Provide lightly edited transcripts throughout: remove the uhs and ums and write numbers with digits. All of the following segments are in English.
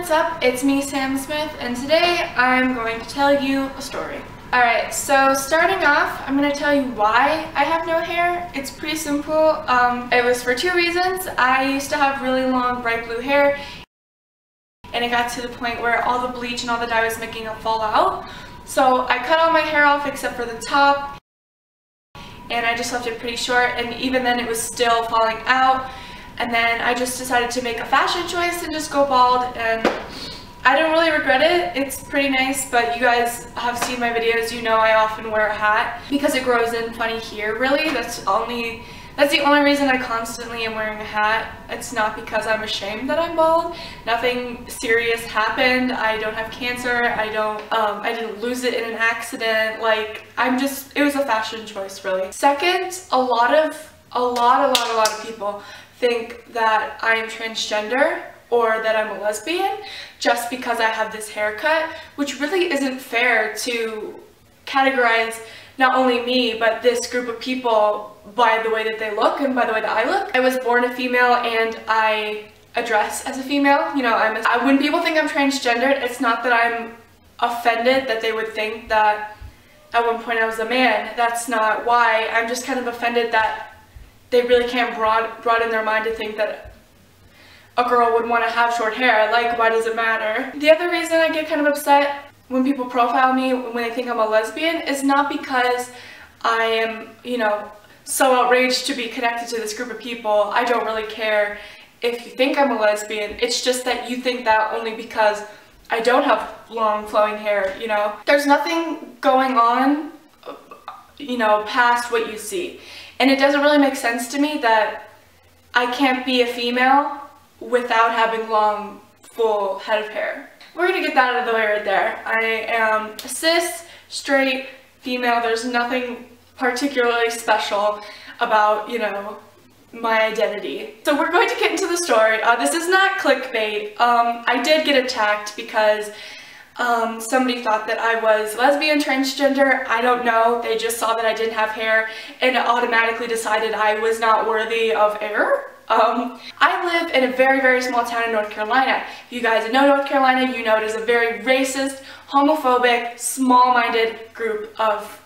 what's up? It's me, Sam Smith, and today I'm going to tell you a story. Alright, so starting off, I'm going to tell you why I have no hair. It's pretty simple. It was for two reasons. I used to have really long bright blue hair, and it got to the point where all the bleach and all the dye was making it fall out. So I cut all my hair off except for the top, and I just left it pretty short, and even then it was still falling out. And then I just decided to make a fashion choice and just go bald, and I don't really regret it. It's pretty nice, but you guys have seen my videos, you know I often wear a hat because it grows in funny here, really. That's the only reason I constantly am wearing a hat. It's not because I'm ashamed that I'm bald. Nothing serious happened. I don't have cancer. I didn't lose it in an accident. Like, it was a fashion choice, really. Second, a lot of people think that I am transgender or that I'm a lesbian just because I have this haircut, which really isn't fair to categorize not only me but this group of people by the way that they look and by the way that I look. I was born a female and I dress as a female. You know, when people think I'm transgendered, it's not that I'm offended that they would think that at one point I was a man. That's not why. I'm just kind of offended that they really can't broaden their mind to think that a girl would want to have short hair. Like, why does it matter? The other reason I get kind of upset when people profile me when they think I'm a lesbian is not because I am, you know, so outraged to be connected to this group of people. I don't really care if you think I'm a lesbian. It's just that you think that only because I don't have long flowing hair, you know. There's nothing going on, you know, past what you see. And it doesn't really make sense to me that I can't be a female without having long, full head of hair. We're gonna get that out of the way right there. I am a cis, straight, female. There's nothing particularly special about, you know, my identity. So we're going to get into the story. This is not clickbait. I did get attacked because somebody thought that I was lesbian, transgender. I don't know. They just saw that I didn't have hair and automatically decided I was not worthy of air. I live in a very, very small town in North Carolina. If you guys know North Carolina, you know it is a very racist, homophobic, small-minded group of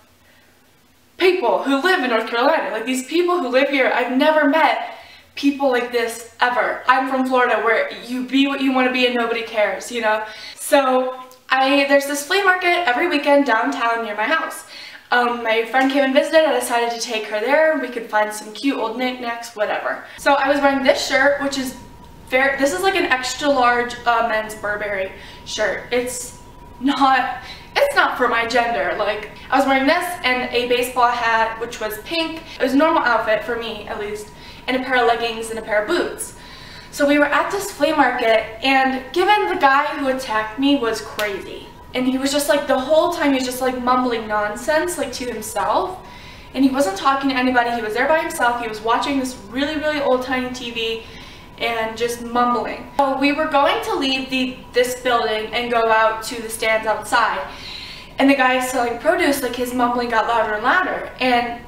people who live in North Carolina. Like, these people who live here, I've never met people like this ever. I'm from Florida where you be what you want to be and nobody cares, you know? So there's this flea market every weekend downtown near my house. My friend came and visited. I decided to take her there. We could find some cute old knickknacks, whatever. So I was wearing this shirt, which is this is like an extra large men's Burberry shirt. It's not for my gender. Like, I was wearing this and a baseball hat, which was pink. It was a normal outfit for me, at least, and a pair of leggings and a pair of boots. So we were at this flea market, and given the guy who attacked me was crazy. And he was just like, the whole time he was just like mumbling nonsense, like to himself. And he wasn't talking to anybody. He was there by himself. He was watching this really, really old tiny TV and just mumbling. So we were going to leave this building and go out to the stands outside. And the guy selling produce, like, his mumbling got louder and louder. And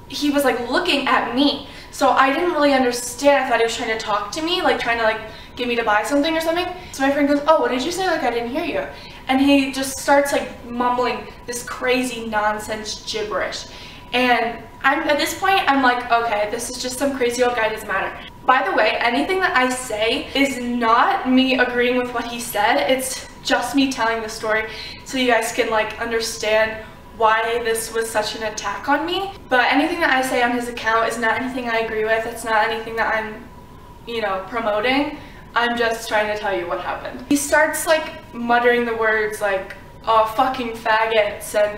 he was like looking at me. So I didn't really understand. I thought he was trying to talk to me, like trying to like get me to buy something or something. So my friend goes, "Oh, what did you say? Like, I didn't hear you." And he just starts like mumbling this crazy nonsense gibberish. And at this point, I'm like, okay, this is just some crazy old guy, doesn't matter. By the way, anything that I say is not me agreeing with what he said. It's just me telling the story so you guys can like understand why this was such an attack on me. But anything that I say on his account is not anything I agree with. It's not anything that I'm, you know, promoting. I'm just trying to tell you what happened. He starts like muttering the words like, "Oh, fucking faggots," and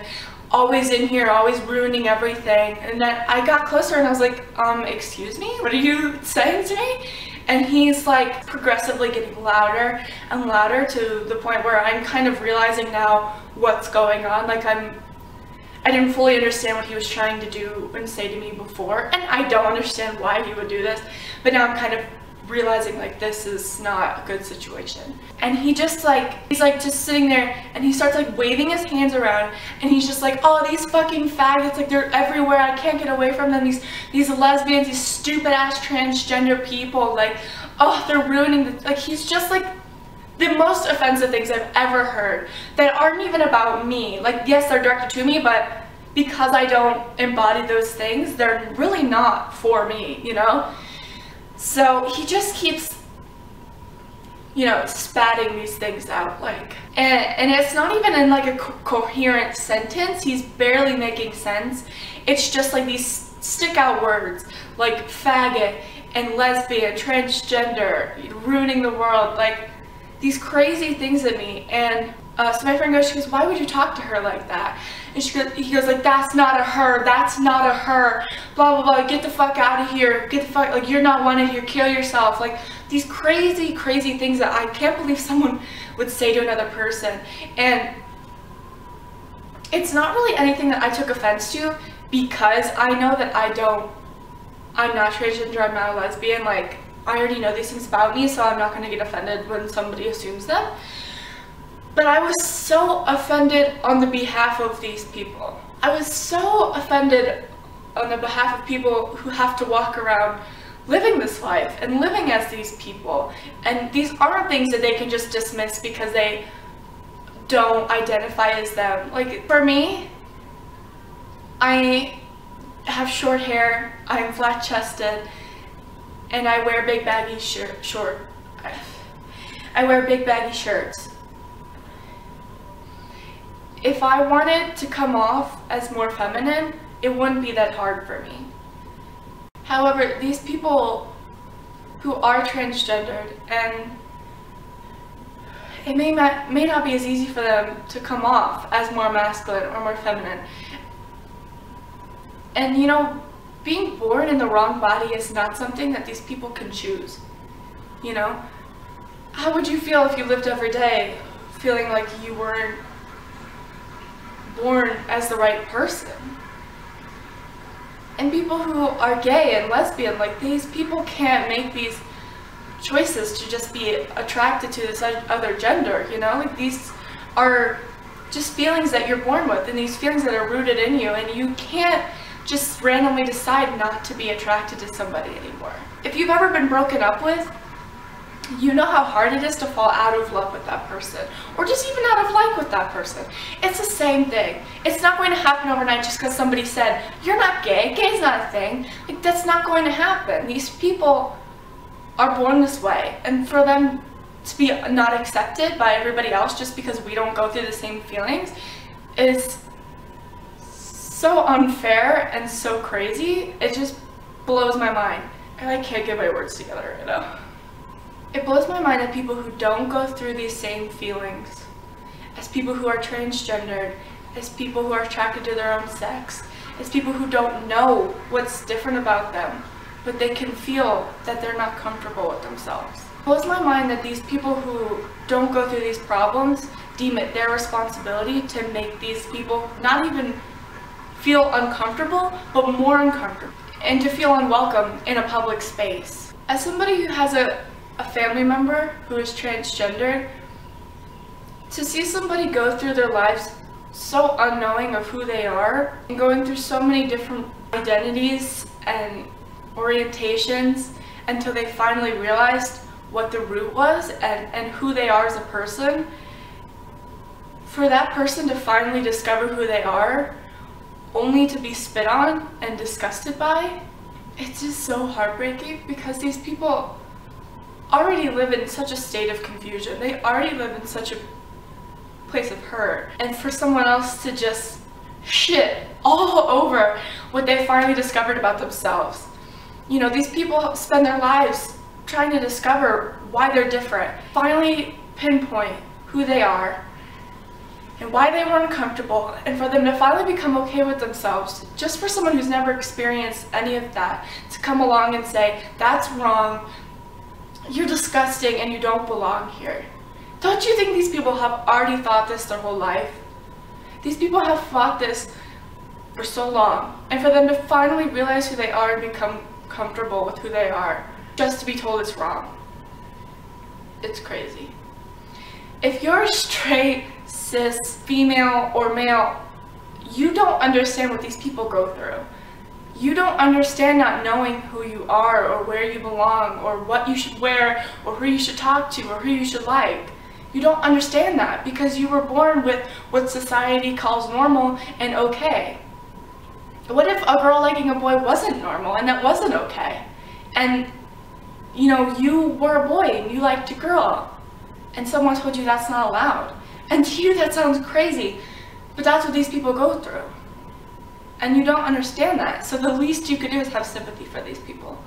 "always in here, always ruining everything." And then I got closer and I was like, excuse me? What are you saying to me? And he's like progressively getting louder and louder to the point where I'm kind of realizing now what's going on. Like, I didn't fully understand what he was trying to do and say to me before, and I don't understand why he would do this, but now I'm kind of realizing like this is not a good situation. And he just like, he's like just sitting there and he starts like waving his hands around and he's just like, "Oh, these fucking faggots, like they're everywhere, I can't get away from them, these lesbians, these stupid ass transgender people, like, oh, they're ruining the," like, he's just like the most offensive things I've ever heard that aren't even about me. Like, yes, they're directed to me, but because I don't embody those things, they're really not for me, you know? So he just keeps, you know, spatting these things out, like, and it's not even in like a coherent sentence. He's barely making sense. It's just like these stick out words like faggot and lesbian, transgender, ruining the world, like these crazy things at me. And so my friend goes, she goes, why would you talk to her like that? And he goes like, that's not a her, that's not a her, blah, blah, blah, get the fuck out of here, get the fuck, like, you're not wanted here, kill yourself. Like, these crazy, crazy things that I can't believe someone would say to another person. And it's not really anything that I took offense to, because I know that I'm not transgender, I'm not a lesbian. Like, I already know these things about me, so I'm not going to get offended when somebody assumes them. But I was so offended on the behalf of these people. I was so offended on the behalf of people who have to walk around living this life and living as these people. And these aren't things that they can just dismiss because they don't identify as them. Like, for me, I have short hair, I'm flat-chested, and I wear big baggy I wear big baggy shirts. If I wanted to come off as more feminine, it wouldn't be that hard for me. However, these people who are transgendered, and it may not be as easy for them to come off as more masculine or more feminine. And you know, being born in the wrong body is not something that these people can choose. You know? How would you feel if you lived every day feeling like you weren't born as the right person? And people who are gay and lesbian, like, these people can't make these choices to just be attracted to this other gender, you know? Like, these are just feelings that you're born with, and these feelings that are rooted in you, and you can't just randomly decide not to be attracted to somebody anymore. If you've ever been broken up with, you know how hard it is to fall out of love with that person, or just even out of like with that person. It's the same thing. It's not going to happen overnight just because somebody said, you're not gay, gay's not a thing. Like, that's not going to happen. These people are born this way, and for them to be not accepted by everybody else just because we don't go through the same feelings is so unfair and so crazy. It just blows my mind. And I can't get my words together, you know? It blows my mind that people who don't go through these same feelings, as people who are transgendered, as people who are attracted to their own sex, as people who don't know what's different about them, but they can feel that they're not comfortable with themselves. It blows my mind that these people who don't go through these problems deem it their responsibility to make these people not even feel uncomfortable, but more uncomfortable, and to feel unwelcome in a public space. As somebody who has a family member who is transgendered, to see somebody go through their lives so unknowing of who they are and going through so many different identities and orientations until they finally realized what the root was and who they are as a person, for that person to finally discover who they are only to be spit on and disgusted by, it's just so heartbreaking, because these people already live in such a state of confusion. They already live in such a place of hurt. And for someone else to just shit all over what they finally discovered about themselves. You know, these people spend their lives trying to discover why they're different, finally pinpoint who they are and why they were uncomfortable, and for them to finally become okay with themselves, just for someone who's never experienced any of that to come along and say, that's wrong, you're disgusting, and you don't belong here. Don't you think these people have already thought this their whole life? These people have thought this for so long, and for them to finally realize who they are and become comfortable with who they are, just to be told it's wrong. It's crazy. If you're straight, cis, female, or male, you don't understand what these people go through. You don't understand not knowing who you are or where you belong or what you should wear or who you should talk to or who you should like. You don't understand that because you were born with what society calls normal and okay. What if a girl liking a boy wasn't normal and that wasn't okay? And, you know, you were a boy and you liked a girl and someone told you that's not allowed. And to you that sounds crazy, but that's what these people go through. And you don't understand that. So the least you could do is have sympathy for these people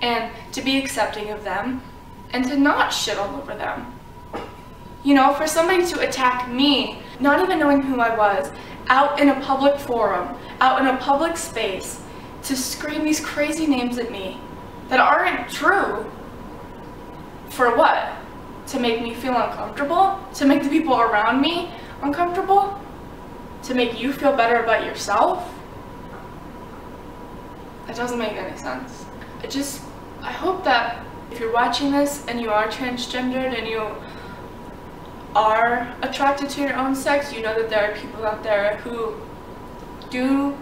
and to be accepting of them and to not shit all over them. You know, for somebody to attack me, not even knowing who I was, out in a public forum, out in a public space, to scream these crazy names at me that aren't true, for what? To make me feel uncomfortable? To make the people around me uncomfortable? To make you feel better about yourself? It doesn't make any sense. I hope that if you're watching this and you are transgendered and you are attracted to your own sex, you know that there are people out there who do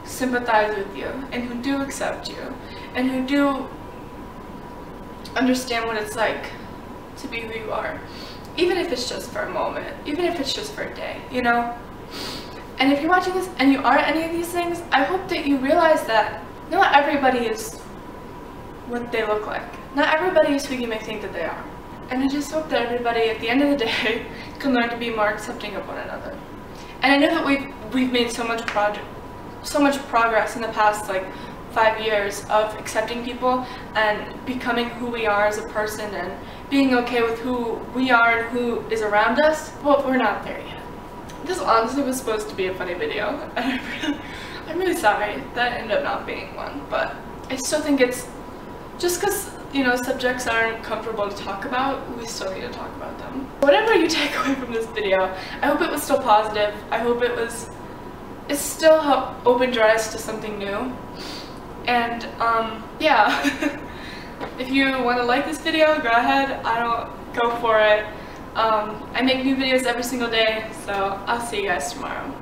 sympathize with you and who do accept you and who do understand what it's like to be who you are, even if it's just for a moment, even if it's just for a day, you know? And if you're watching this and you are any of these things, I hope that you realize that not everybody is what they look like. Not everybody is who you may think that they are. And I just hope that everybody, at the end of the day, can learn to be more accepting of one another. And I know that we've made so much progress in the past, like, 5 years of accepting people and becoming who we are as a person and being okay with who we are and who is around us, but we're not there yet. This honestly was supposed to be a funny video, and I'm really sorry that it ended up not being one, but I still think it's, just because, you know, subjects aren't comfortable to talk about, we still need to talk about them. Whatever you take away from this video, I hope it was still positive. I hope it still opened your eyes to something new. And, yeah, if you want to like this video, go ahead. I don't go for it. I make new videos every single day, so I'll see you guys tomorrow.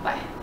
Bye.